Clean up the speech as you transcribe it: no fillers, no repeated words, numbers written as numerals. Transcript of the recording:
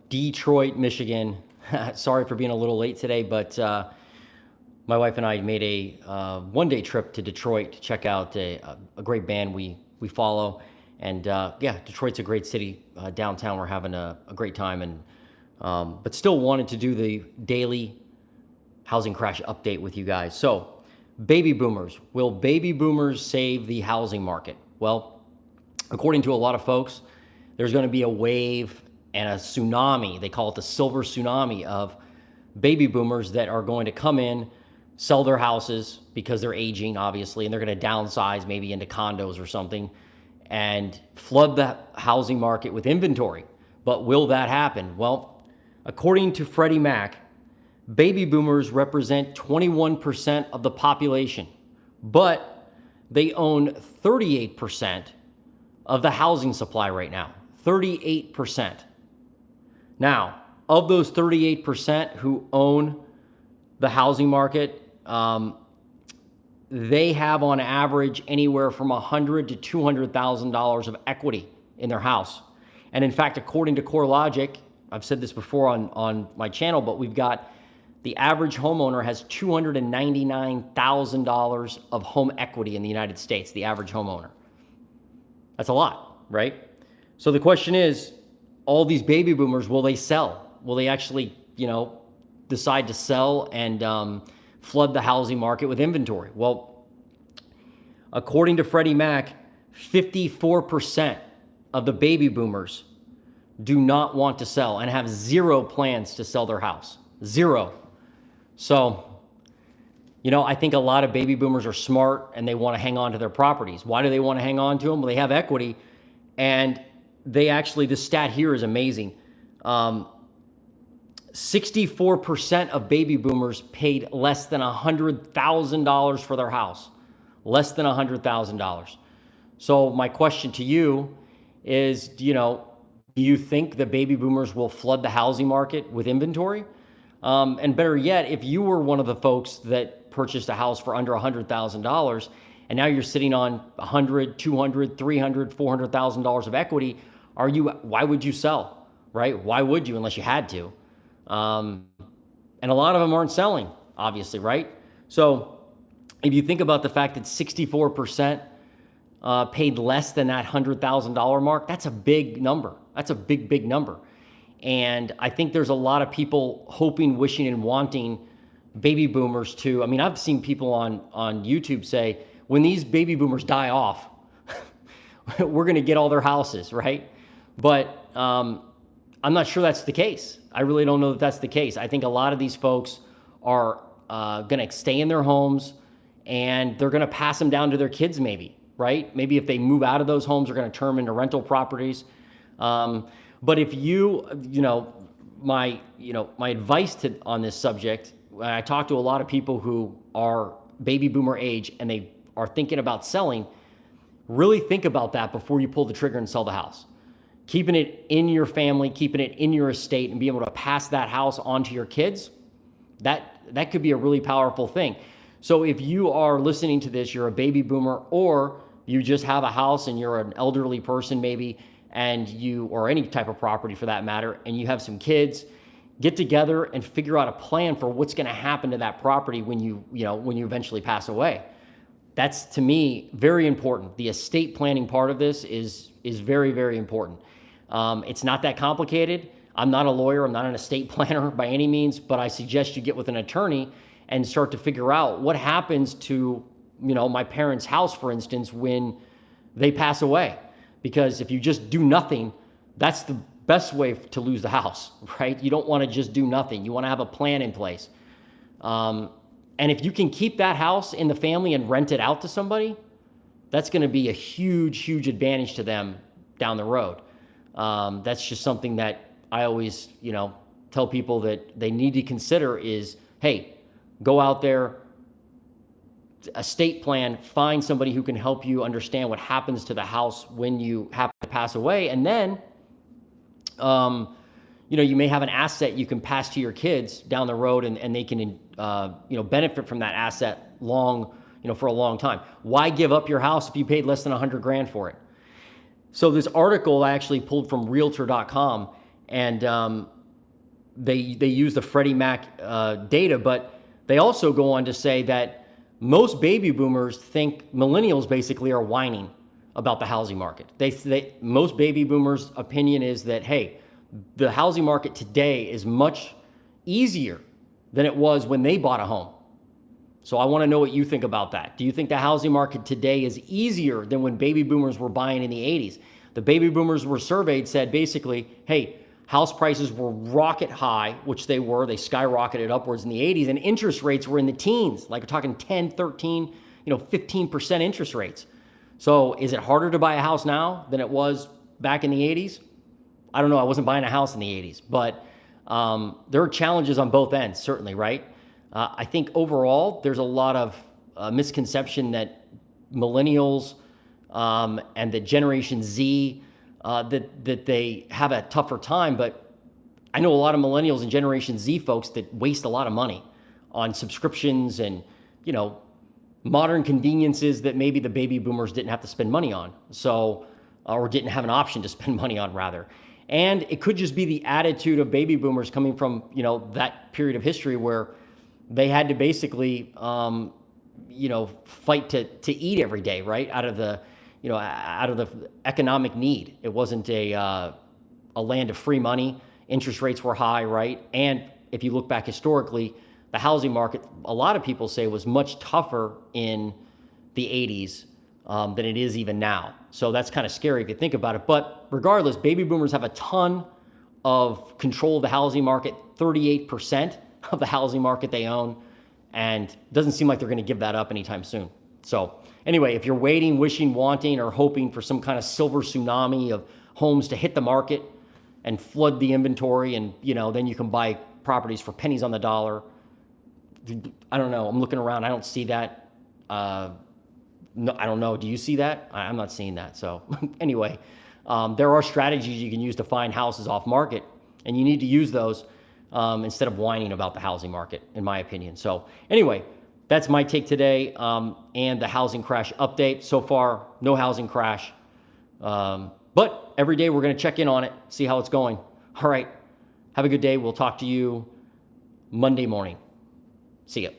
Detroit, Michigan. Sorry for being a little late today, but my wife and I made a one-day trip to Detroit to check out a great band we follow. And yeah, Detroit's a great city. Downtown, we're having a great time, and but still wanted to do the daily housing crash update with you guys. So, baby boomers. Will baby boomers save the housing market? Well, according to a lot of folks, there's going to be a wave and a tsunami. They call it the silver tsunami of baby boomers that are going to come in, sell their houses because they're aging, obviously, and they're going to downsize maybe into condos or something and flood the housing market with inventory. But will that happen? Well, according to Freddie Mac, baby boomers represent 21% of the population, but they own 38% of the housing supply right now. 38%. Now, of those 38% who own the housing market, they have on average anywhere from $100,000 to $200,000 of equity in their house. And in fact, according to CoreLogic, I've said this before on my channel, but we've got the average homeowner has $299,000 of home equity in the United States, the average homeowner. That's a lot, right? So the question is, all these baby boomers, will they sell? Will they actually, decide to sell and flood the housing market with inventory? Well, according to Freddie Mac, 54% of the baby boomers do not want to sell and have zero plans to sell their house. Zero. So, I think a lot of baby boomers are smart and they want to hang on to their properties. Why do they want to hang on to them? Well, they have equity, and they actually, the stat here is amazing. 64% of baby boomers paid less than $100,000 for their house. Less than $100,000. So my question to you is, do you think the baby boomers will flood the housing market with inventory? And better yet, if you were one of the folks that purchased a house for under $100,000 and now you're sitting on $100,000, $200,000, $300,000, $400,000 of equity, why would you sell, right? Why would you unless you had to? And a lot of them aren't selling, obviously, right? So if you think about the fact that 64% paid less than that $100,000 mark, that's a big number. That's a big, big number. And I think there's a lot of people hoping, wishing, and wanting baby boomers to, I've seen people on YouTube say, when these baby boomers die off, we're going to get all their houses, right? But I'm not sure that's the case. I really don't know that that's the case. I think a lot of these folks are going to stay in their homes, and they're going to pass them down to their kids maybe, right? Maybe if they move out of those homes, they're going to turn them into rental properties. But if my advice on this subject, I talk to a lot of people who are baby boomer age and they are thinking about selling. Really think about that before you pull the trigger and sell the house. Keeping it in your family, keeping it in your estate, and be able to pass that house on to your kids, that could be a really powerful thing. So if you are listening to this, you're a baby boomer, or you just have a house and you're an elderly person maybe, or any type of property for that matter, and you have some kids, get together and figure out a plan for what's going to happen to that property when you eventually pass away. That's, to me, very important. The estate planning part of this is very, very important. It's not that complicated. I'm not a lawyer. I'm not an estate planner by any means, but I suggest you get with an attorney and start to figure out what happens to, my parents' house, for instance, when they pass away. Because if you just do nothing, that's the best way to lose the house, right? You don't want to just do nothing. You want to have a plan in place. And if you can keep that house in the family and rent it out to somebody, that's going to be a huge, huge advantage to them down the road. That's just something that I always, tell people that they need to consider is, hey, go out there, estate plan, find somebody who can help you understand what happens to the house when you happen to pass away. And then, you may have an asset you can pass to your kids down the road, and they can, benefit from that asset for a long time. Why give up your house if you paid less than $100,000 for it? So this article I actually pulled from Realtor.com, And they use the Freddie Mac data, but they also go on to say that most baby boomers think millennials basically are whining about the housing market. Most baby boomers' opinion is that, hey, the housing market today is much easier than it was when they bought a home. So I want to know what you think about that. Do you think the housing market today is easier than when baby boomers were buying in the 80s? The baby boomers were surveyed, said basically, hey, house prices were rocket high, which they were. They skyrocketed upwards in the 80s, and interest rates were in the teens, like we're talking 10, 13, 15% interest rates. So is it harder to buy a house now than it was back in the 80s? I don't know. I wasn't buying a house in the 80s, but there are challenges on both ends, certainly, right? I think overall, there's a lot of misconception that millennials and the Generation Z, that they have a tougher time. But I know a lot of millennials and Generation Z folks that waste a lot of money on subscriptions and, modern conveniences that maybe the baby boomers didn't have to spend money on. So, or didn't have an option to spend money on, rather. And it could just be the attitude of baby boomers coming from, that period of history where they had to basically, fight to eat every day, right? Out of the economic need. It wasn't a land of free money. Interest rates were high, right? And if you look back historically, the housing market, a lot of people say, was much tougher in the 80s than it is even now. So that's kind of scary if you think about it. But regardless, baby boomers have a ton of control of the housing market, 38% of the housing market they own, and it doesn't seem like they're going to give that up anytime soon. So anyway, if you're waiting, wishing, wanting, or hoping for some kind of silver tsunami of homes to hit the market and flood the inventory, and then you can buy properties for pennies on the dollar, I don't know. I'm looking around. I don't see that. No, I don't know. Do you see that? I'm not seeing that. So anyway, there are strategies you can use to find houses off market, and you need to use those instead of whining about the housing market, in my opinion. So anyway, that's my take today, and the housing crash update. So far, no housing crash, but every day we're going to check in on it, see how it's going. All right. Have a good day. We'll talk to you Monday morning. See ya.